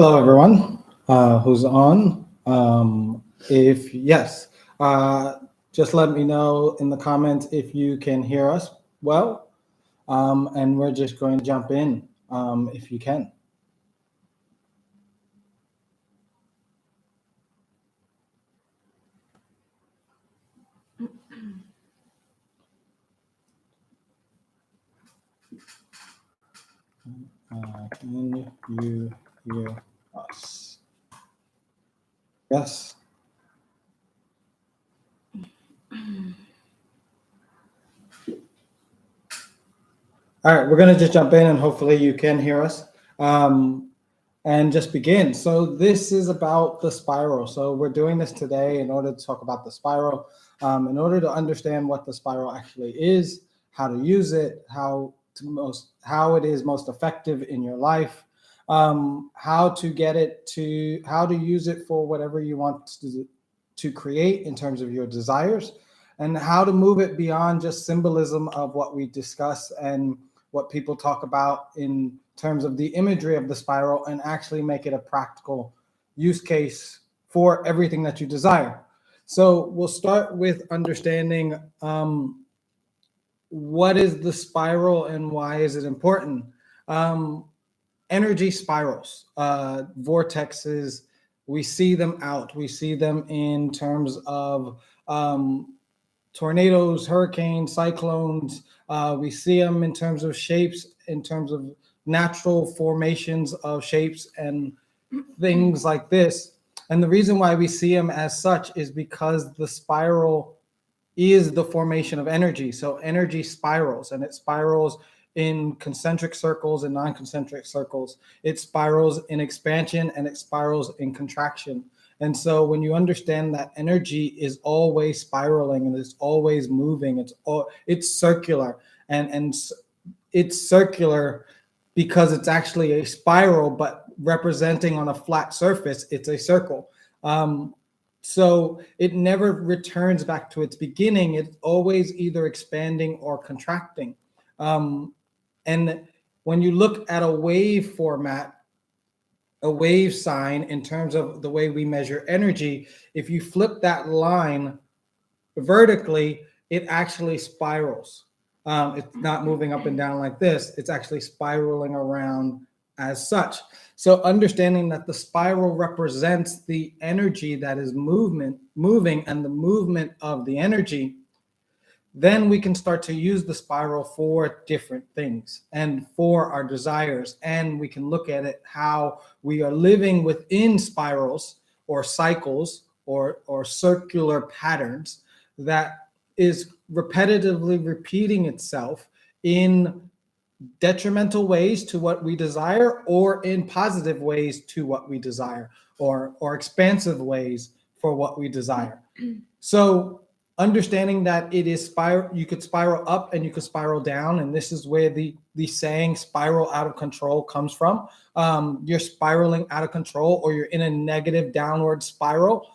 Hello, everyone who's on. If yes, uh, just let me know in the comments if you can hear us well, and we're just going to jump in if you can. Can you hear us? Yes. All right, we're going to just jump in and hopefully you can hear us and just begin. So, this is about the spiral. So, we're doing this today in order to talk about the spiral, in order to understand what the spiral actually is, how to use it, how it is most effective in your life, how to get it to how to use it for whatever you want to create in terms of your desires, and how to move it beyond just symbolism of what we discuss and what people talk about in terms of the imagery of the spiral, and actually make it a practical use case for everything that you desire. So we'll start with understanding what is the spiral and why is it important. Um, Energy spirals, vortexes, we see them out. We see them in terms of tornadoes, hurricanes, cyclones. We see them in terms of shapes, in terms of natural formations of shapes and things like this. And the reason why we see them as such is because the spiral is the formation of energy. So energy spirals, and it spirals in concentric circles and non-concentric circles. It spirals in expansion and it spirals in contraction. And so when you understand that energy is always spiraling and it's always moving, it's circular, and it's circular because it's actually a spiral, but representing on a flat surface, it's a circle. So it never returns back to its beginning. It's always either expanding or contracting. And when you look at a wave format, a wave sign in terms of the way we measure energy, if you flip that line vertically, it actually spirals. It's not moving up and down like this. It's actually spiraling around as such. So understanding that the spiral represents the energy that is moving and the movement of the energy, then we can start to use the spiral for different things and for our desires. And we can look at it how we are living within spirals or cycles or circular patterns that is repetitively repeating itself in detrimental ways to what we desire, or in positive ways to what we desire, or expansive ways for what we desire. So understanding that it is spiral, you could spiral up and you could spiral down, and this is where the saying spiral out of control comes from. You're spiraling out of control, or you're in a negative downward spiral.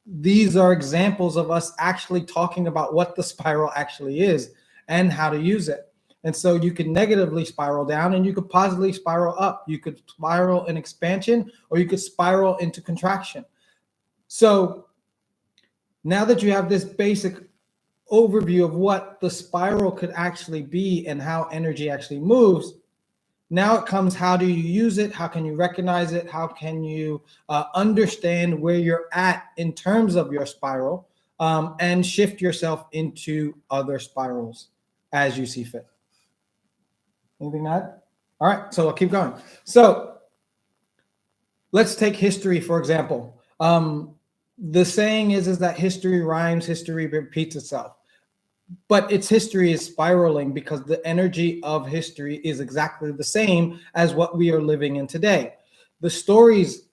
These are examples of us actually talking about what the spiral actually is and how to use it. And so you can negatively spiral down and you could positively spiral up. You could spiral in expansion, or you could spiral into contraction. So now that you have this basic overview of what the spiral could actually be and how energy actually moves, now it comes, how do you use it? How can you recognize it? How can you understand where you're at in terms of your spiral, and shift yourself into other spirals as you see fit? Anything to add? All right, so I'll keep going. So let's take history, for example. The saying is that history rhymes, history repeats itself. But its history is spiraling because the energy of history is exactly the same as what we are living in today. The stories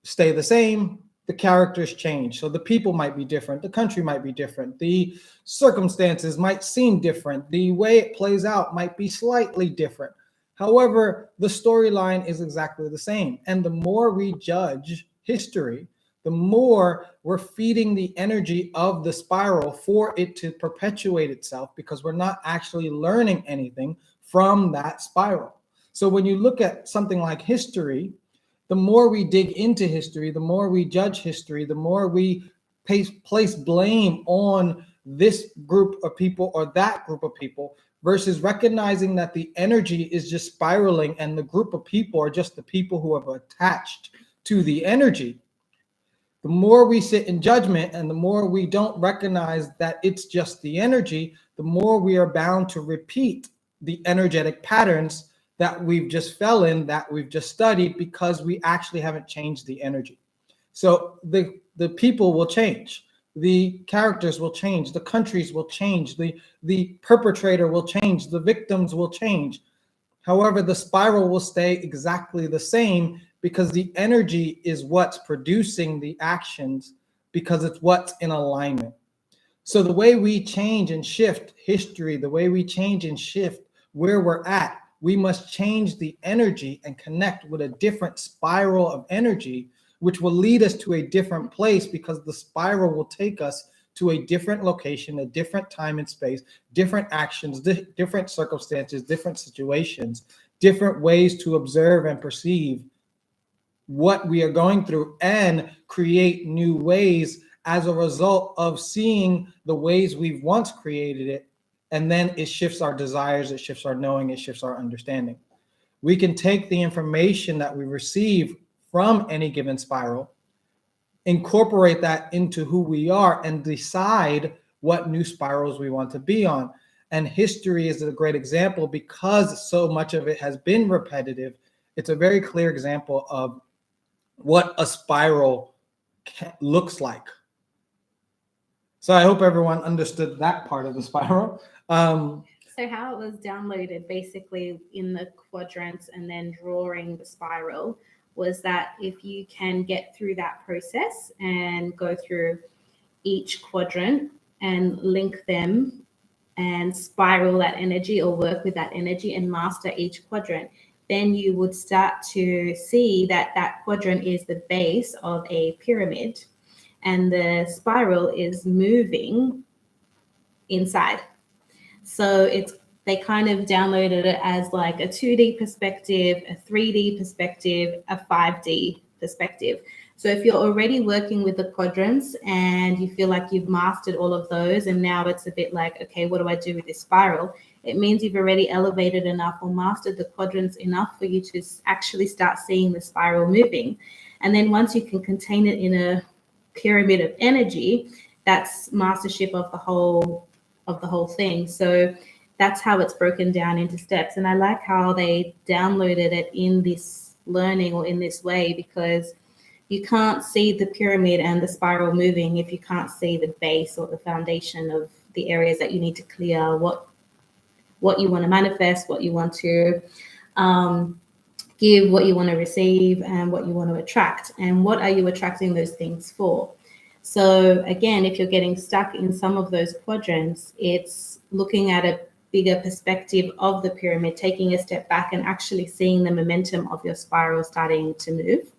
stay the same, the characters change. So the people might be different, the country might be different, the circumstances might seem different, the way it plays out might be slightly different. However, the storyline is exactly the same. And the more we judge history, the more we're feeding the energy of the spiral for it to perpetuate itself, because we're not actually learning anything from that spiral. So when you look at something like history, the more we dig into history, the more we judge history, the more we place blame on this group of people or that group of people, versus recognizing that the energy is just spiraling and the group of people are just the people who have attached to the energy. The more we sit in judgment and the more we don't recognize that it's just the energy, the more we are bound to repeat the energetic patterns that we've just fell in, that we've just studied, because we actually haven't changed the energy. So the people will change, the characters will change, the countries will change, the perpetrator will change, the victims will change. However, the spiral will stay exactly the same, because the energy is what's producing the actions, because it's what's in alignment. So the way we change and shift history, the way we change and shift where we're at, we must change the energy and connect with a different spiral of energy, which will lead us to a different place, because the spiral will take us to a different location, a different time and space, different actions, different circumstances, different situations, different ways to observe and perceive what we are going through, and create new ways as a result of seeing the ways we've once created it. And then it shifts our desires, it shifts our knowing, it shifts our understanding. We can take the information that we receive from any given spiral, incorporate that into who we are, and decide what new spirals we want to be on. And history is a great example, because so much of it has been repetitive. It's a very clear example of what a spiral looks like. So I hope everyone understood that part of the spiral. So how it was downloaded basically in the quadrants and then drawing the spiral was that if you can get through that process and go through each quadrant and link them and spiral that energy or work with that energy and master each quadrant, then you would start to see that that quadrant is the base of a pyramid and the spiral is moving inside. So they kind of downloaded it as like a 2D perspective, a 3D perspective, a 5D perspective. So if you're already working with the quadrants and you feel like you've mastered all of those, and now it's a bit like, okay, what do I do with this spiral? It means you've already elevated enough or mastered the quadrants enough for you to actually start seeing the spiral moving. And then once you can contain it in a pyramid of energy, that's mastership of the whole thing. So that's how it's broken down into steps. And I like how they downloaded it in this learning or in this way, because you can't see the pyramid and the spiral moving if you can't see the base or the foundation of the areas that you need to clear, what you want to manifest, what you want to give, what you want to receive, and what you want to attract, and what are you attracting those things for. So again, if you're getting stuck in some of those quadrants, it's looking at a bigger perspective of the pyramid, taking a step back and actually seeing the momentum of your spiral starting to move.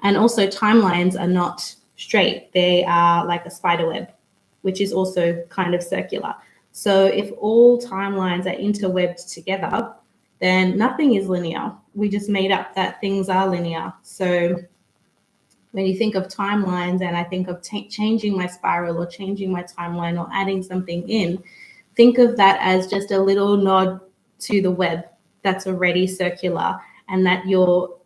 And also timelines are not straight. They are like a spider web, which is also kind of circular. So if all timelines are interwebbed together, then nothing is linear. We just made up that things are linear. So when you think of timelines and I think of changing my spiral or changing my timeline or adding something in, think of that as just a little nod to the web that's already circular, and that you're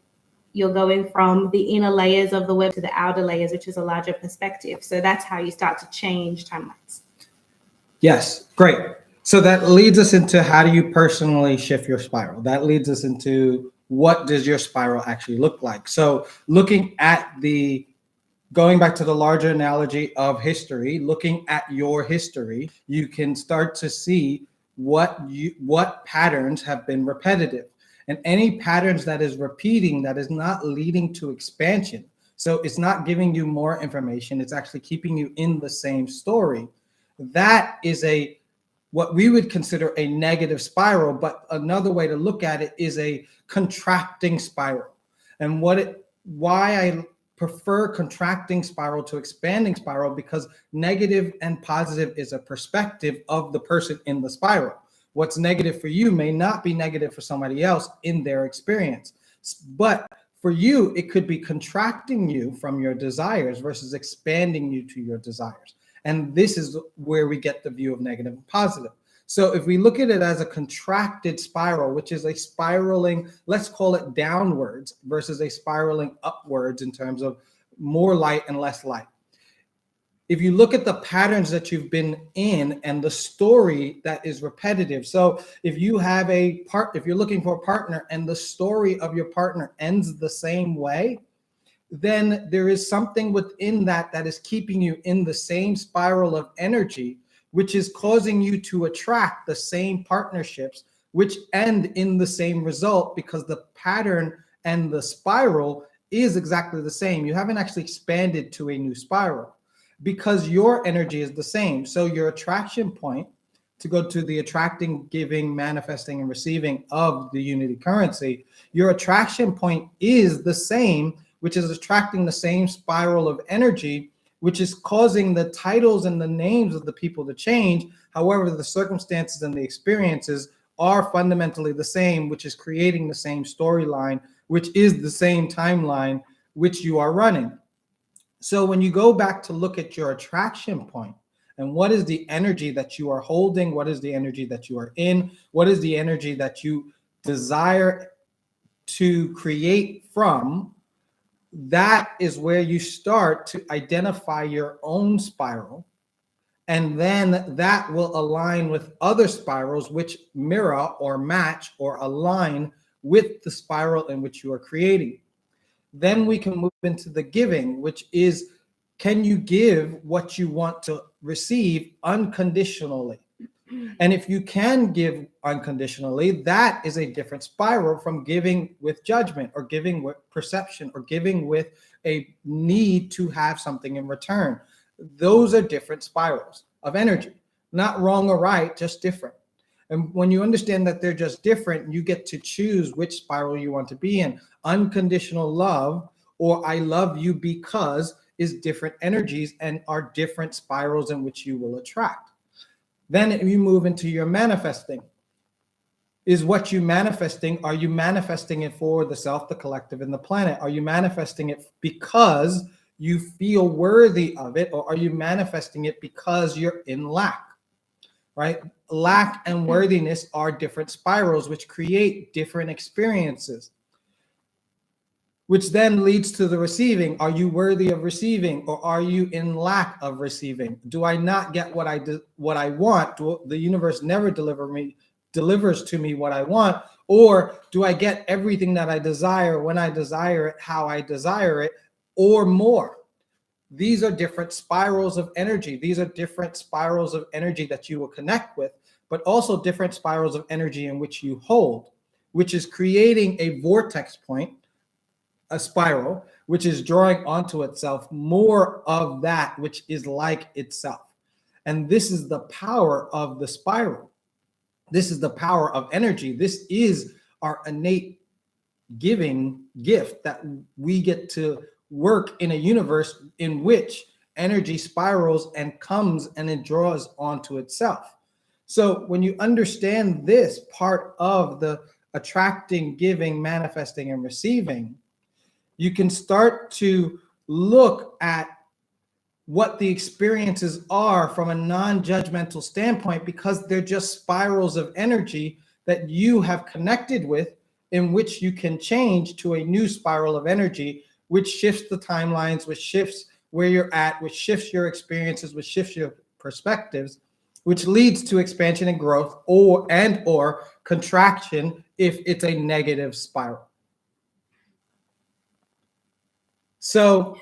going from the inner layers of the web to the outer layers, which is a larger perspective. So that's how you start to change timelines. Yes, great. So that leads us into, how do you personally shift your spiral? That leads us into, what does your spiral actually look like? So looking at going back to the larger analogy of history, looking at your history, you can start to see what patterns have been repetitive. And any patterns that is repeating, that is not leading to expansion. So it's not giving you more information, it's actually keeping you in the same story. That is what we would consider a negative spiral, but another way to look at it is a contracting spiral. And why I prefer contracting spiral to expanding spiral, because negative and positive is a perspective of the person in the spiral. What's negative for you may not be negative for somebody else in their experience. But for you, it could be contracting you from your desires versus expanding you to your desires. And this is where we get the view of negative and positive. So if we look at it as a contracted spiral, which is a spiraling, let's call it downwards versus a spiraling upwards in terms of more light and less light. If you look at the patterns that you've been in and the story that is repetitive. So if you have if you're looking for a partner and the story of your partner ends the same way, then there is something within that is keeping you in the same spiral of energy, which is causing you to attract the same partnerships, which end in the same result because the pattern and the spiral is exactly the same. You haven't actually expanded to a new spiral because your energy is the same. So your attraction point, to go to the attracting, giving, manifesting, and receiving of the unity currency, your attraction point is the same, which is attracting the same spiral of energy, which is causing the titles and the names of the people to change. However, the circumstances and the experiences are fundamentally the same, which is creating the same storyline, which is the same timeline which you are running. So when you go back to look at your attraction point and what is the energy that you are holding, what is the energy that you are in, what is the energy that you desire to create from, that is where you start to identify your own spiral. And then that will align with other spirals which mirror or match or align with the spiral in which you are creating. Then we can move into the giving, which is, can you give what you want to receive unconditionally? And if you can give unconditionally, that is a different spiral from giving with judgment or giving with perception or giving with a need to have something in return. Those are different spirals of energy, not wrong or right, just different. And when you understand that they're just different, you get to choose which spiral you want to be in. Unconditional love or I love you because is different energies and are different spirals in which you will attract. Then you move into your manifesting. Is what you manifesting, are you manifesting it for the self, the collective, and the planet? Are you manifesting it because you feel worthy of it, or are you manifesting it because you're in lack? Right? Lack and worthiness are different spirals which create different experiences, which then leads to the receiving. Are you worthy of receiving, or are you in lack of receiving? Do I not get what I want? Do the universe never delivers to me what I want? Or do I get everything that I desire when I desire it, how I desire it, or more? These are different spirals of energy. These are different spirals of energy that you will connect with, but also different spirals of energy in which you hold, which is creating a vortex point, a spiral, which is drawing onto itself more of that which is like itself. And this is the power of the spiral. This is the power of energy. This is our innate giving gift that we get to work in a universe in which energy spirals and comes and it draws onto itself. So when you understand this part of the attracting, giving, manifesting, and receiving, you can start to look at what the experiences are from a non-judgmental standpoint, because they're just spirals of energy that you have connected with, in which you can change to a new spiral of energy, which shifts the timelines, which shifts where you're at, which shifts your experiences, which shifts your perspectives, which leads to expansion and growth, or contraction if it's a negative spiral. So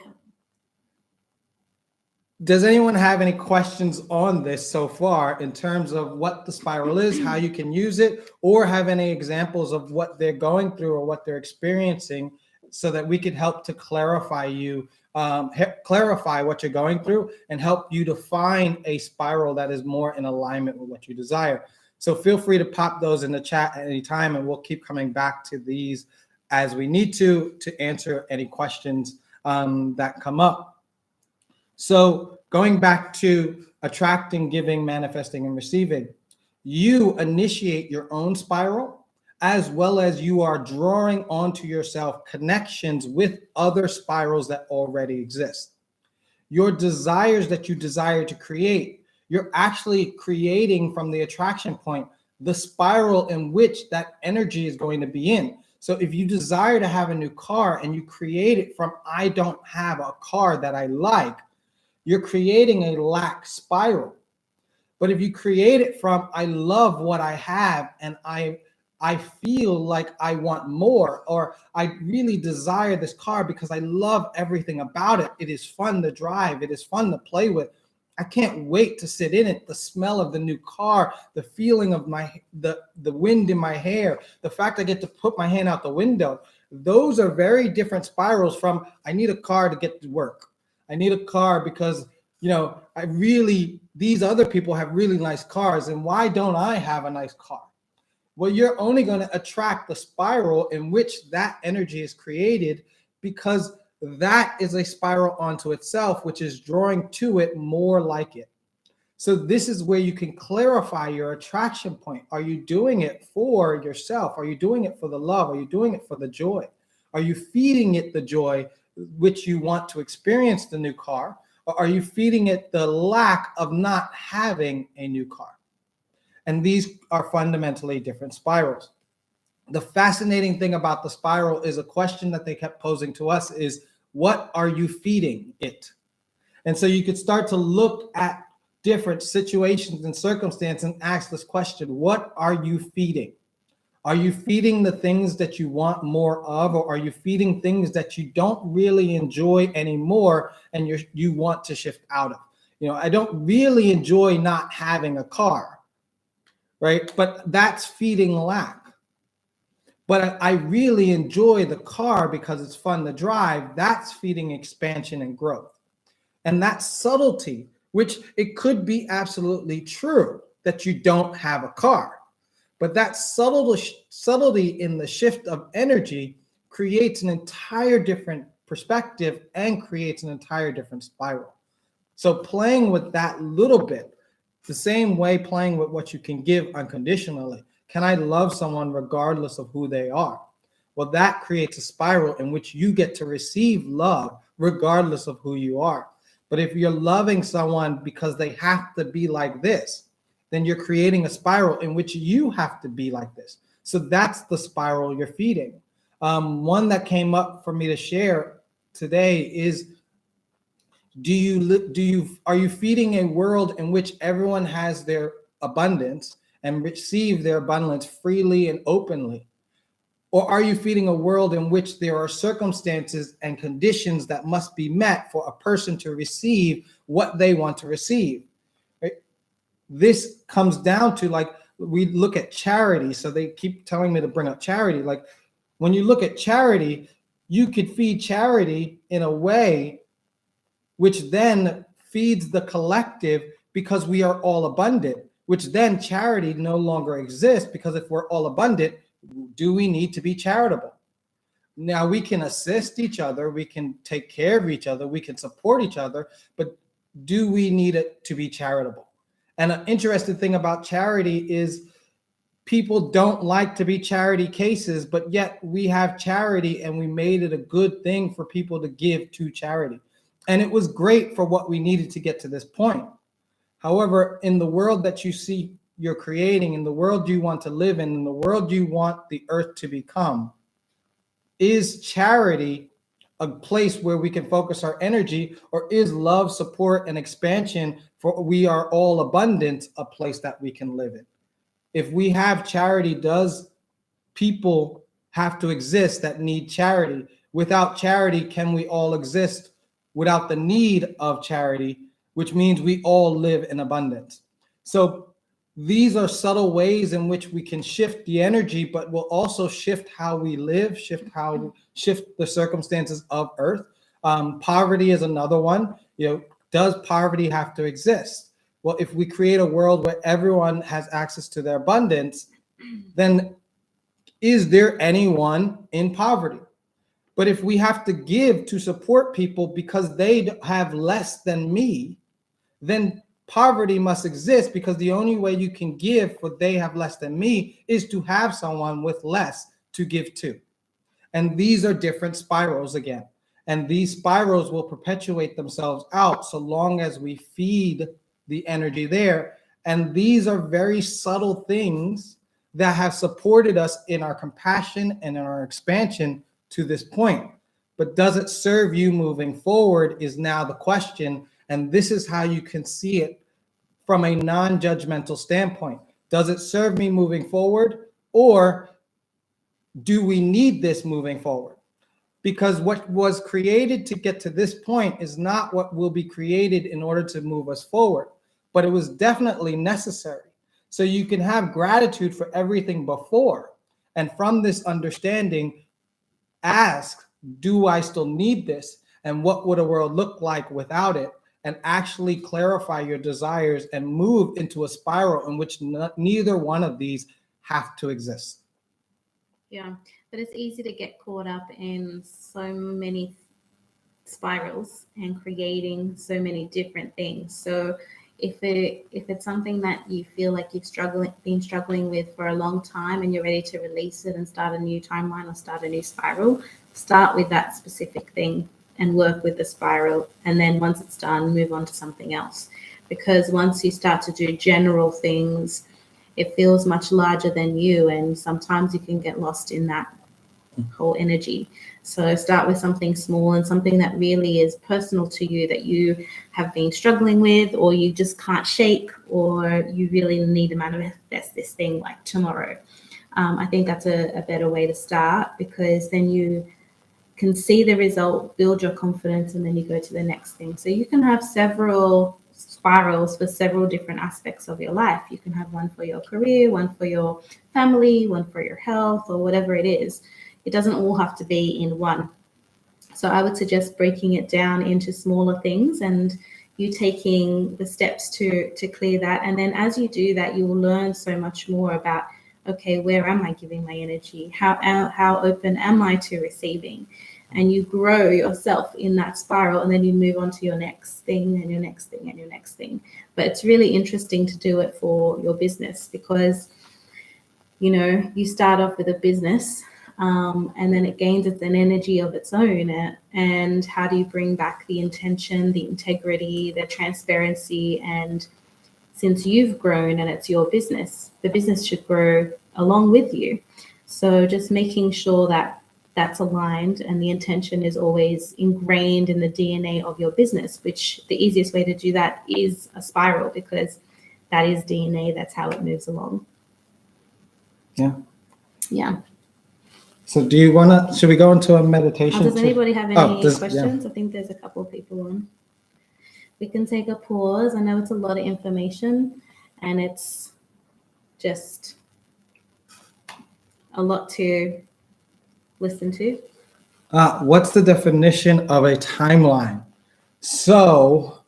does anyone have any questions on this so far in terms of what the spiral is, how you can use it, or have any examples of what they're going through or what they're experiencing, so that we could help to clarify what you're going through and help you to find a spiral that is more in alignment with what you desire? So feel free to pop those in the chat at any time, and we'll keep coming back to these as we need to answer any questions that come up. So going back to attracting, giving, manifesting, and receiving, you initiate your own spiral, as well as you are drawing onto yourself connections with other spirals that already exist. Your desires that you desire to create, you're actually creating from the attraction point the spiral in which that energy is going to be in. So if you desire to have a new car and you create it from, I don't have a car that I like, you're creating a lack spiral. But if you create it from, I love what I have and I feel like I want more, or I really desire this car because I love everything about it. It is fun to drive. It is fun to play with. I can't wait to sit in it. The smell of the new car, the feeling of the wind in my hair, the fact I get to put my hand out the window. Those are very different spirals from, I need a car to get to work. I need a car because, these other people have really nice cars, and why don't I have a nice car? Well, you're only going to attract the spiral in which that energy is created, because that is a spiral onto itself, which is drawing to it more like it. So this is where you can clarify your attraction point. Are you doing it for yourself? Are you doing it for the love? Are you doing it for the joy? Are you feeding it the joy which you want to experience the new car? Or are you feeding it the lack of not having a new car? And these are fundamentally different spirals. The fascinating thing about the spiral is a question that they kept posing to us is, what are you feeding it? And so you could start to look at different situations and circumstances and ask this question, what are you feeding? Are you feeding the things that you want more of, or are you feeding things that you don't really enjoy anymore and you want to shift out of? I don't really enjoy not having a car, right? But that's feeding lack. But I really enjoy the car because it's fun to drive. That's feeding expansion and growth. And that subtlety, which it could be absolutely true that you don't have a car, but that subtlety in the shift of energy creates an entire different perspective and creates an entire different spiral. So playing with that little bit, the same way playing with what you can give unconditionally. Can I love someone regardless of who they are? Well, that creates a spiral in which you get to receive love regardless of who you are. But if you're loving someone because they have to be like this, then you're creating a spiral in which you have to be like this. So that's the spiral you're feeding. One that came up for me to share today is, are you feeding a world in which everyone has their abundance and receive their abundance freely and openly? Or are you feeding a world in which there are circumstances and conditions that must be met for a person to receive what they want to receive? Right? This comes down to, like, we look at charity. So they keep telling me to bring up charity. Like, when you look at charity, you could feed charity in a way which then feeds the collective, because we are all abundant, which then charity no longer exists, because if we're all abundant, do we need to be charitable? Now, we can assist each other, we can take care of each other, we can support each other, but do we need it to be charitable? And an interesting thing about charity is people don't like to be charity cases, but yet we have charity and we made it a good thing for people to give to charity. And it was great for what we needed to get to this point. However, in the world that you see you're creating, in the world you want to live in the world you want the earth to become, is charity a place where we can focus our energy, or is love, support, and expansion for we are all abundant a place that we can live in? If we have charity, does people have to exist that need charity? Without charity, can we all exist without the need of charity, which means we all live in abundance? So these are subtle ways in which we can shift the energy, but will also shift how we live, shift the circumstances of Earth. Poverty is another one. Does poverty have to exist? Well, if we create a world where everyone has access to their abundance, then is there anyone in poverty? But if we have to give to support people because they have less than me, then poverty must exist because the only way you can give what they have less than me is to have someone with less to give to. And these are different spirals again. And these spirals will perpetuate themselves out so long as we feed the energy there. And these are very subtle things that have supported us in our compassion and in our expansion to this point. But does it serve you moving forward is now the question. And this is how you can see it from a non-judgmental standpoint. Does it serve me moving forward, or do we need this moving forward? Because what was created to get to this point is not what will be created in order to move us forward, but it was definitely necessary. So you can have gratitude for everything before. And from this understanding, ask, do I still need this? And what would a world look like without it? And actually clarify your desires and move into a spiral in which neither one of these have to exist. Yeah, but it's easy to get caught up in so many spirals and creating so many different things. So if it's something that you feel like you've been struggling with for a long time and you're ready to release it and start a new timeline or start a new spiral, start with that specific thing and work with the spiral. And then once it's done, move on to something else. Because once you start to do general things, it feels much larger than you, and sometimes you can get lost in that whole energy. So start with something small and something that really is personal to you, that you have been struggling with, or you just can't shake, or you really need to manifest this thing like tomorrow. I think that's a better way to start, because then you can see the result, build your confidence, and then you go to the next thing. So you can have several spirals for several different aspects of your life. You can have one for your career, one for your family, one for your health, or whatever it is. It doesn't all have to be in one. So I would suggest breaking it down into smaller things and you taking the steps to clear that. And then as you do that, you will learn so much more about, okay, where am I giving my energy? How open am I to receiving? And you grow yourself in that spiral, and then you move on to your next thing and your next thing and your next thing. But it's really interesting to do it for your business, because, you know, you start off with a business and then it gains an energy of its own. And how do you bring back the intention, the integrity, the transparency? And since you've grown and it's your business, the business should grow along with you. So just making sure that that's aligned and the intention is always ingrained in the DNA of your business, which the easiest way to do that is a spiral, because that is DNA. That's how it moves along. Yeah. Yeah. So do you want to, should we go into a meditation? Does anybody have any questions? Yeah. I think there's a couple of people on. We can take a pause. I know it's a lot of information and it's just a lot to listen to. What's the definition of a timeline? So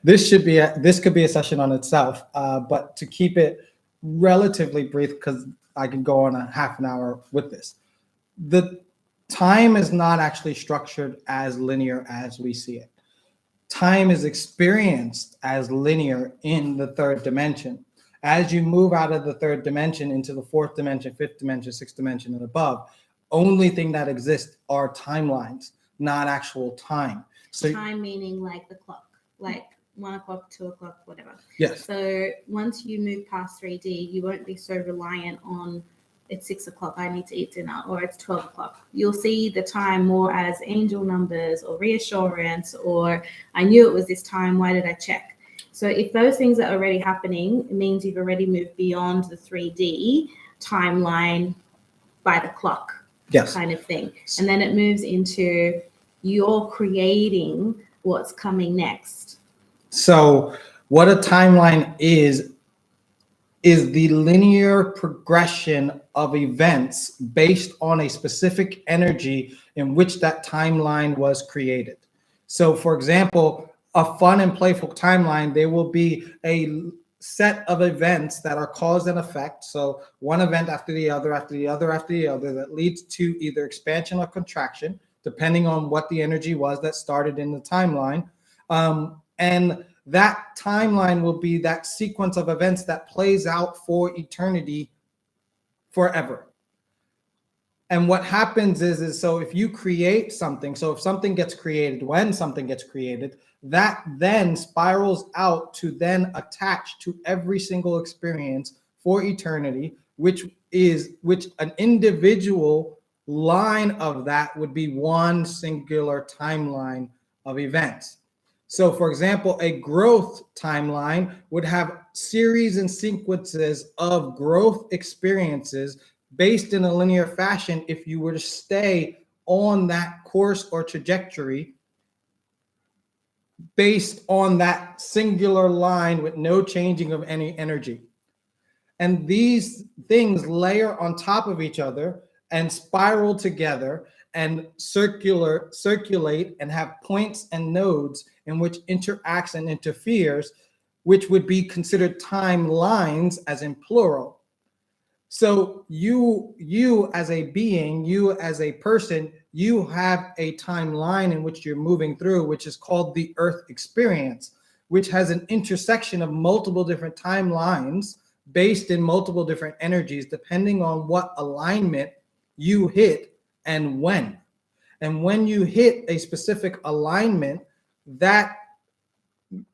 this could be a session on itself, but to keep it relatively brief, because I can go on a half an hour with this. The time is not actually structured as linear as we see it. Time is experienced as linear in the third dimension. As you move out of the third dimension into the fourth dimension, fifth dimension, sixth dimension, and above, only thing that exists are timelines, not actual time. So time meaning like the clock, like 1 o'clock, 2 o'clock, whatever. Yes. So once you move past 3D, you won't be so reliant on it's 6 o'clock, I need to eat dinner, or it's 12 o'clock. You'll see the time more as angel numbers or reassurance, or I knew it was this time, why did I check? So if those things are already happening, it means you've already moved beyond the 3D timeline by the clock. Yes. Kind of thing. And then it moves into you're creating what's coming next. So what a timeline is the linear progression of events based on a specific energy in which that timeline was created. So for example, a fun and playful timeline, there will be a set of events that are cause and effect. So one event after the other, after the other, after the other, that leads to either expansion or contraction, depending on what the energy was that started in the timeline. And that timeline will be that sequence of events that plays out for eternity forever. And what happens is so if you create something, so if something gets created, when something gets created, that then spirals out to then attach to every single experience for eternity, which an individual line of that would be one singular timeline of events. So for example, a growth timeline would have series and sequences of growth experiences based in a linear fashion if you were to stay on that course or trajectory based on that singular line with no changing of any energy. And these things layer on top of each other and spiral together and circulate and have points and nodes in which interacts and interferes, which would be considered timelines as in plural. So you as a being, you as a person, you have a timeline in which you're moving through, which is called the Earth experience, which has an intersection of multiple different timelines based in multiple different energies, depending on what alignment you hit and when. And when you hit a specific alignment, that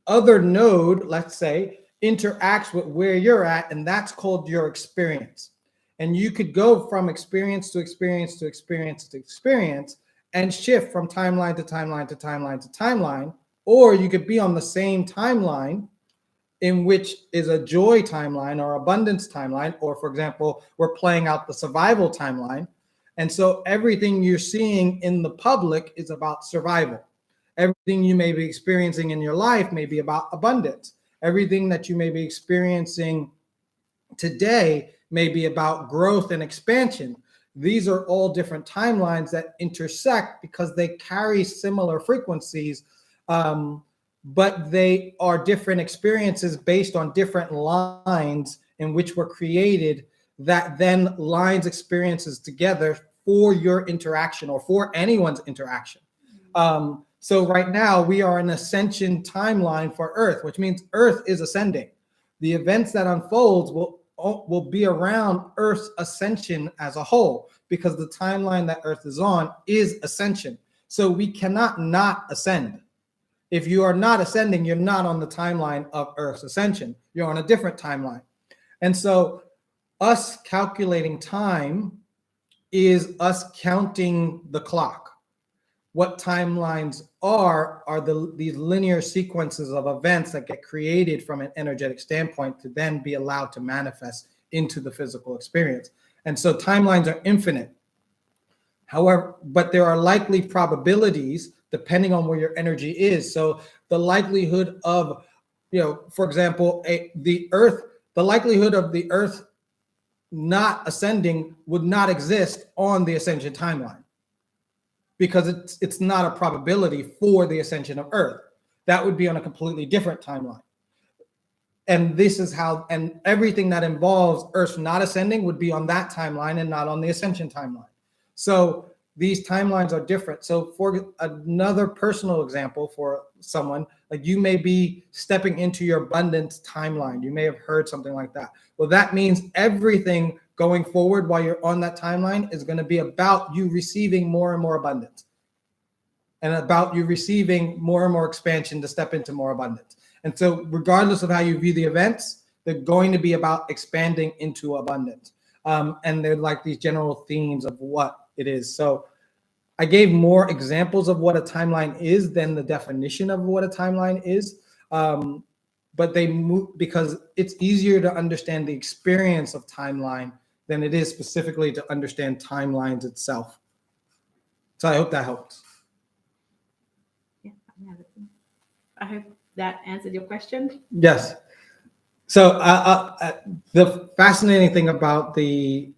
other node, let's say, interacts with where you're at, and that's called your experience. And you could go from experience to experience to experience to experience and shift from timeline to timeline to timeline to timeline, or you could be on the same timeline, in which is a joy timeline or abundance timeline, or for example, we're playing out the survival timeline. And so everything you're seeing in the public is about survival. Everything you may be experiencing in your life may be about abundance. Everything that you may be experiencing today may be about growth and expansion. These are all different timelines that intersect because they carry similar frequencies, but they are different experiences based on different lines in which were created that then lines experiences together for your interaction or for anyone's interaction. So right now we are in ascension timeline for Earth, which means Earth is ascending. The events that unfolds will be around Earth's ascension as a whole, because the timeline that Earth is on is ascension. So we cannot not ascend. If you are not ascending, you're not on the timeline of Earth's ascension. You're on a different timeline. And so us calculating time is us counting the clock. What timelines are these linear sequences of events that get created from an energetic standpoint to then be allowed to manifest into the physical experience. And so timelines are infinite. However, but there are likely probabilities depending on where your energy is. So the likelihood of, for example, the likelihood of the Earth not ascending would not exist on the ascension timeline, because it's not a probability for the ascension of Earth. That would be on a completely different timeline. And this is how, and everything that involves Earth not ascending would be on that timeline and not on the ascension timeline. So these timelines are different. So for another personal example for someone, like you may be stepping into your abundance timeline. You may have heard something like that. Well, that means everything going forward while you're on that timeline is going to be about you receiving more and more abundance, and about you receiving more and more expansion to step into more abundance. And so regardless of how you view the events, they're going to be about expanding into abundance. And they're like these general themes of what it is. So I gave more examples of what a timeline is than the definition of what a timeline is. But they move because it's easier to understand the experience of timeline than it is specifically to understand timelines itself. So I hope that helps. Yeah, I hope that answered your question. Yes. So the fascinating thing about the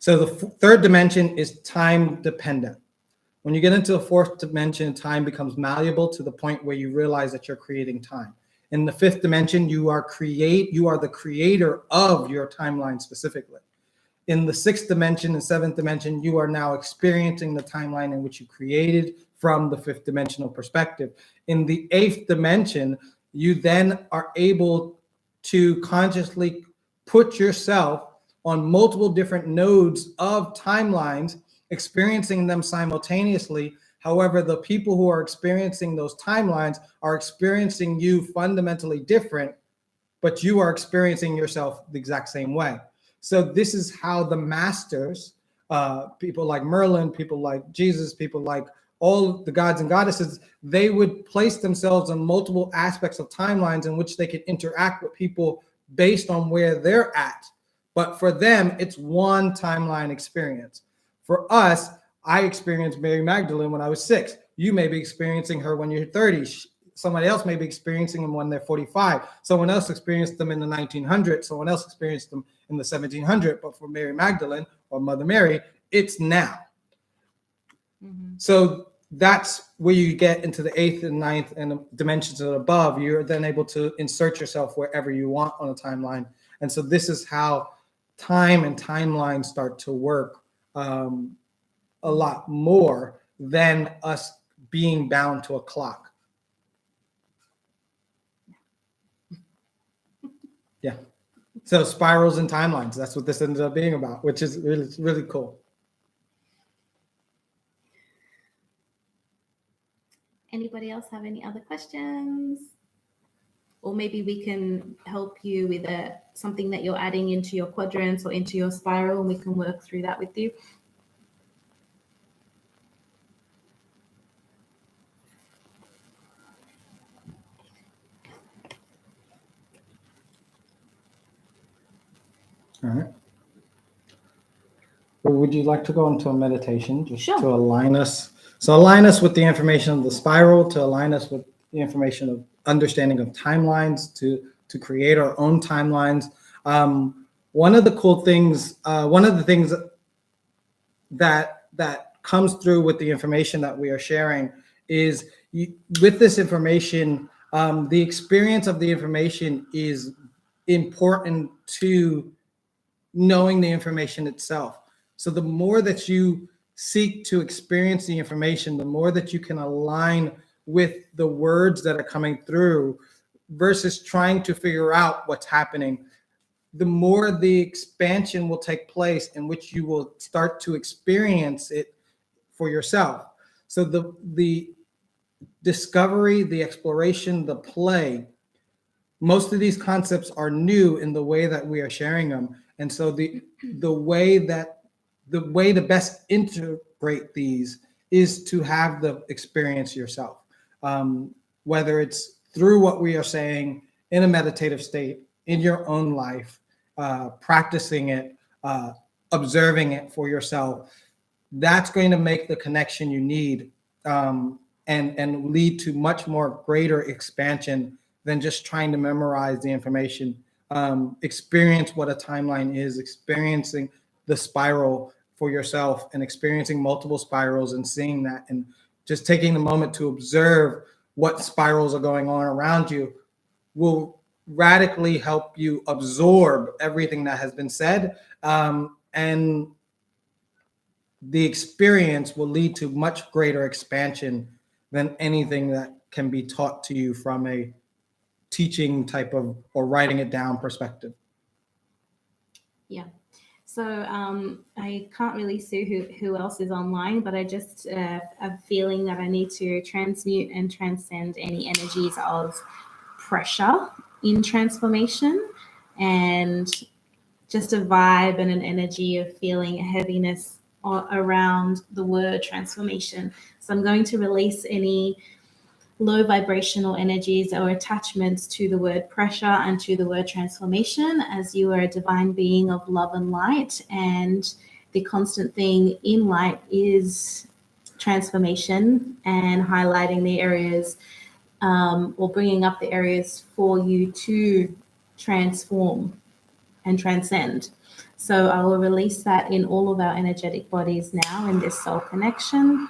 third dimension is time dependent. When you get into the fourth dimension, time becomes malleable to the point where you realize that you're creating time. In the fifth dimension, you are the creator of your timeline specifically. In the sixth dimension and seventh dimension, you are now experiencing the timeline in which you created from the fifth dimensional perspective. In the eighth dimension, you then are able to consciously put yourself on multiple different nodes of timelines, experiencing them simultaneously. However, the people who are experiencing those timelines are experiencing you fundamentally different, but you are experiencing yourself the exact same way. So this is how the masters, people like Merlin, people like Jesus, people like all the gods and goddesses, they would place themselves on multiple aspects of timelines in which they could interact with people based on where they're at. But for them, it's one timeline experience. For us, I experienced Mary Magdalene when I was 6. You may be experiencing her when you're 30. Somebody else may be experiencing them when they're 45. Someone else experienced them in the 1900s. Someone else experienced them in the 1700s. But for Mary Magdalene or Mother Mary, it's now. Mm-hmm. So that's where you get into the 8th and 9th and the dimensions and above. You're then able to insert yourself wherever you want on a timeline. And so this is how time and timeline start to work a lot more than us being bound to a clock. Yeah. So spirals and timelines, that's what this ended up being about, which is really, really cool. Anybody else have any other questions? Or maybe we can help you with something that you're adding into your quadrants or into your spiral, and we can work through that with you. All right. Well, would you like to go into a meditation just Sure. to align us? So align us with the information of the spiral, to align us with the information of understanding of timelines, to create our own timelines. One of the cool things, one of the things that comes through with the information that we are sharing is with this information, the experience of the information is important to knowing the information itself. So the more that you seek to experience the information, the more that you can align with the words that are coming through versus trying to figure out what's happening, the more the expansion will take place in which you will start to experience it for yourself. So the discovery, the exploration, the play, most of these concepts are new in the way that we are sharing them. And so the way to best integrate these is to have the experience yourself, whether it's through what we are saying in a meditative state, in your own life, practicing it, observing it for yourself. That's going to make the connection you need and lead to much more greater expansion than just trying to memorize the information. Experience what a timeline is, experiencing the spiral for yourself and experiencing multiple spirals and seeing that and just taking the moment to observe what spirals are going on around you will radically help you absorb everything that has been said. And the experience will lead to much greater expansion than anything that can be taught to you from a teaching type of or writing it down perspective. Yeah. So I can't really see who else is online, but I just am feeling that I need to transmute and transcend any energies of pressure in transformation, and just a vibe and an energy of feeling a heaviness around the word transformation. So I'm going to release any low vibrational energies or attachments to the word pressure and to the word transformation, as you are a divine being of love and light, and the constant thing in light is transformation and highlighting the areas or bringing up the areas for you to transform and transcend. So I will release that in all of our energetic bodies now in this soul connection,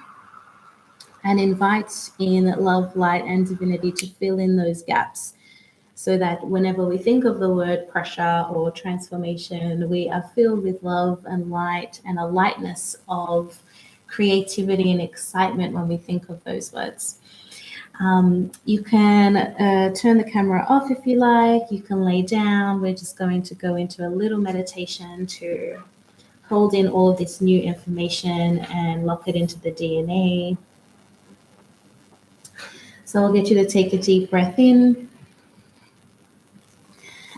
and invite in love, light, and divinity to fill in those gaps, so that whenever we think of the word pressure or transformation, we are filled with love and light and a lightness of creativity and excitement when we think of those words. You can turn the camera off if you like. You can lay down. We're just going to go into a little meditation to hold in all of this new information and lock it into the DNA. So I'll get you to take a deep breath in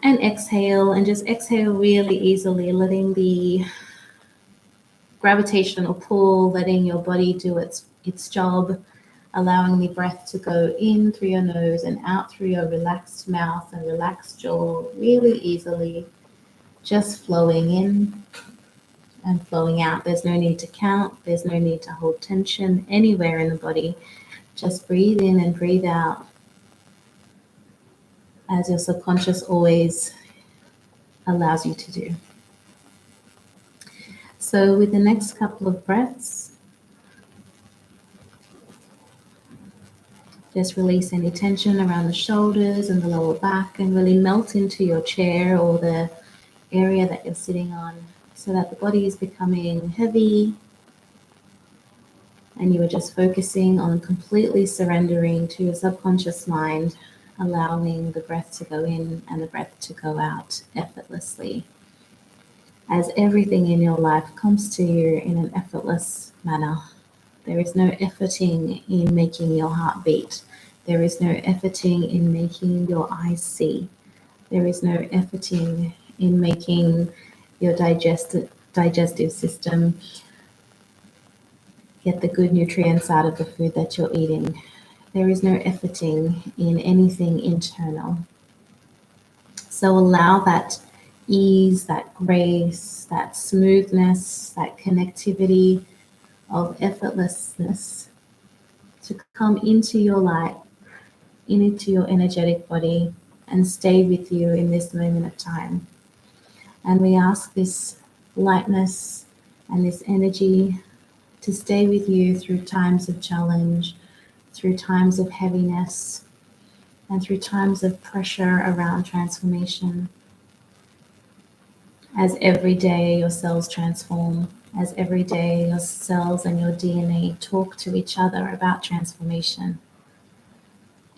and exhale, and just exhale really easily, letting the gravitational pull, letting your body do its job, allowing the breath to go in through your nose and out through your relaxed mouth and relaxed jaw really easily, just flowing in and flowing out. There's no need to count. There's no need to hold tension anywhere in the body. Just breathe in and breathe out as your subconscious always allows you to do. So with the next couple of breaths, just release any tension around the shoulders and the lower back and really melt into your chair or the area that you're sitting on so that the body is becoming heavy and you are just focusing on completely surrendering to your subconscious mind, allowing the breath to go in and the breath to go out effortlessly. As everything in your life comes to you in an effortless manner. There is no efforting in making your heart beat. There is no efforting in making your eyes see. There is no efforting in making your digestive system get the good nutrients out of the food that you're eating. There is no efforting in anything internal. So allow that ease, that grace, that smoothness, that connectivity of effortlessness to come into your light, into your energetic body, and stay with you in this moment of time. And we ask this lightness and this energy to stay with you through times of challenge, through times of heaviness, and through times of pressure around transformation. As every day your cells transform, as every day your cells and your DNA talk to each other about transformation.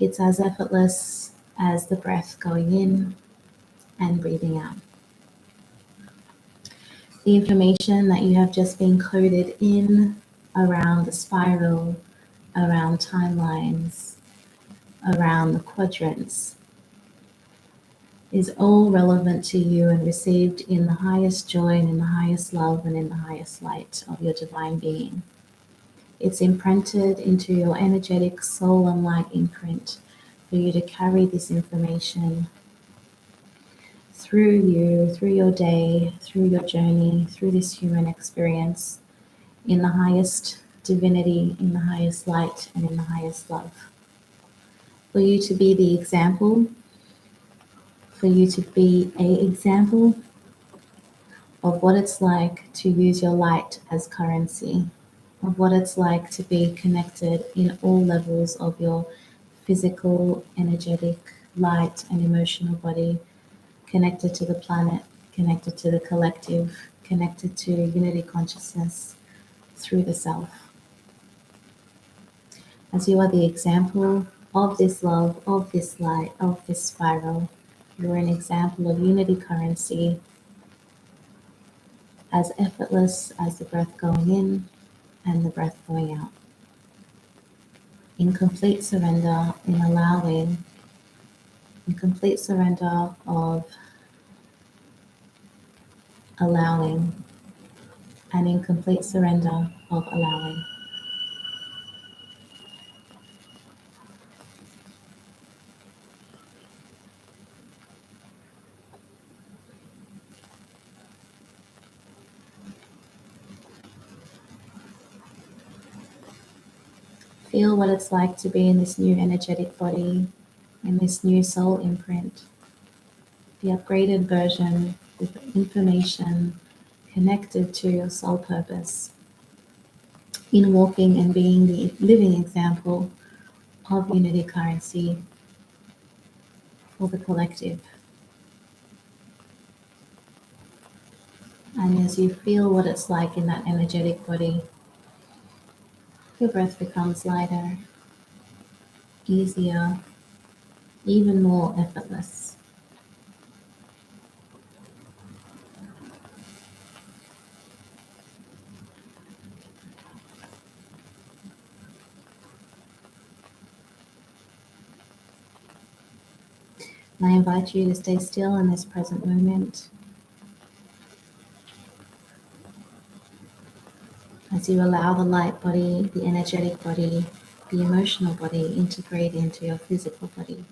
It's as effortless as the breath going in and breathing out. The information that you have just been coded in around the spiral, around timelines, around the quadrants, is all relevant to you and received in the highest joy and in the highest love and in the highest light of your divine being. It's imprinted into your energetic soul and light imprint for you to carry this information through you, through your day, through your journey, through this human experience, in the highest divinity, in the highest light, and in the highest love. For you to be the example, for you to be an example of what it's like to use your light as currency, of what it's like to be connected in all levels of your physical, energetic, light, and emotional body, connected to the planet, connected to the collective, connected to unity consciousness through the self. As you are the example of this love, of this light, of this spiral, you're an example of unity currency, as effortless as the breath going in and the breath going out. In complete surrender, in allowing, in complete surrender of allowing, and in complete surrender of allowing. Feel what it's like to be in this new energetic body, in this new soul imprint, the upgraded version with information connected to your soul purpose, in walking and being the living example of unity currency for the collective. And as you feel what it's like in that energetic body, your breath becomes lighter easier, even more effortless. And I invite you to stay still in this present moment as you allow the light body, the energetic body, the emotional body integrate into your physical body.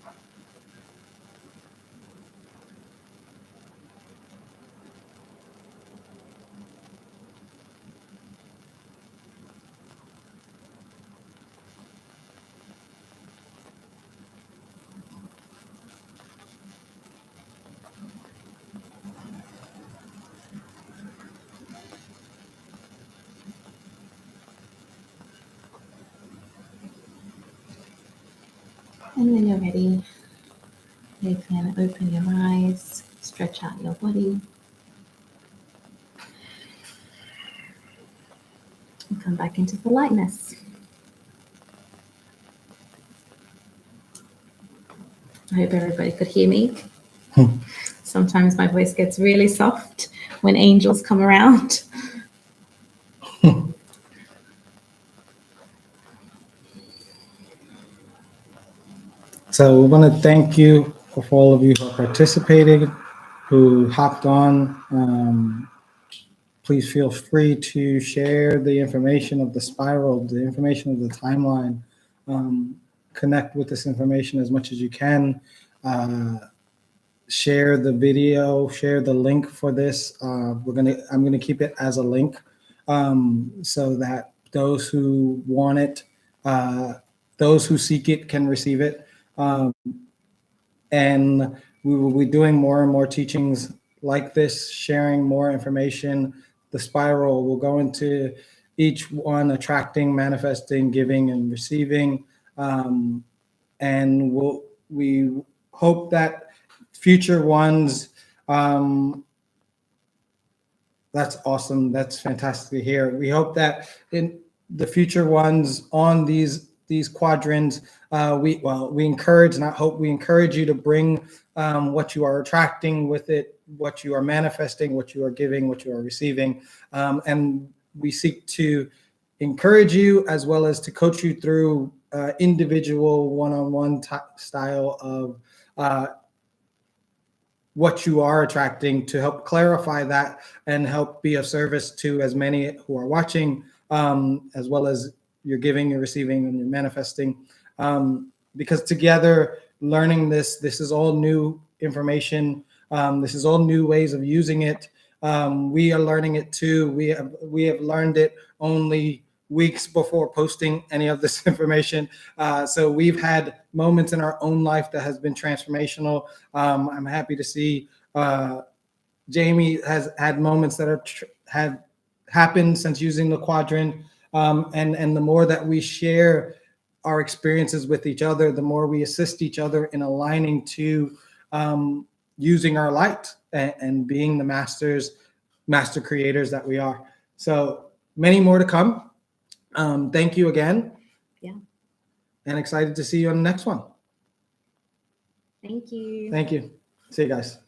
And when you're ready, you can open your eyes, stretch out your body, and come back into the lightness. I hope everybody could hear me. Sometimes my voice gets really soft when angels come around. So we want to thank you for all of you who participated, who hopped on. Please feel free to share the information of the spiral, the information of the timeline. Connect with this information as much as you can. Share the video, share the link for this. I'm gonna keep it as a link, so that those who want it, those who seek it can receive it. And we will be doing more and more teachings like this, sharing more information. The spiral will go into each one, attracting, manifesting, giving, and receiving. And we hope that future ones, that's awesome. That's fantastic to hear. We hope that in the future ones on these quadrants, we encourage, not hope, we encourage you to bring what you are attracting with it, what you are manifesting, what you are giving, what you are receiving, and we seek to encourage you as well as to coach you through individual one-on-one style of what you are attracting, to help clarify that and help be of service to as many who are watching, as well as you're giving, you're receiving, and you're manifesting. Because together, learning this is all new information. This is all new ways of using it. We are learning it too. We have learned it only weeks before posting any of this information. So we've had moments in our own life that has been transformational. I'm happy to see Jamie has had moments that had happened since using the quadrant. And the more that we share our experiences with each other, the more we assist each other in aligning to using our light and being the master creators that we are. So many more to come. Thank you again. Yeah. And excited to see you on the next one. Thank you. Thank you. See you guys.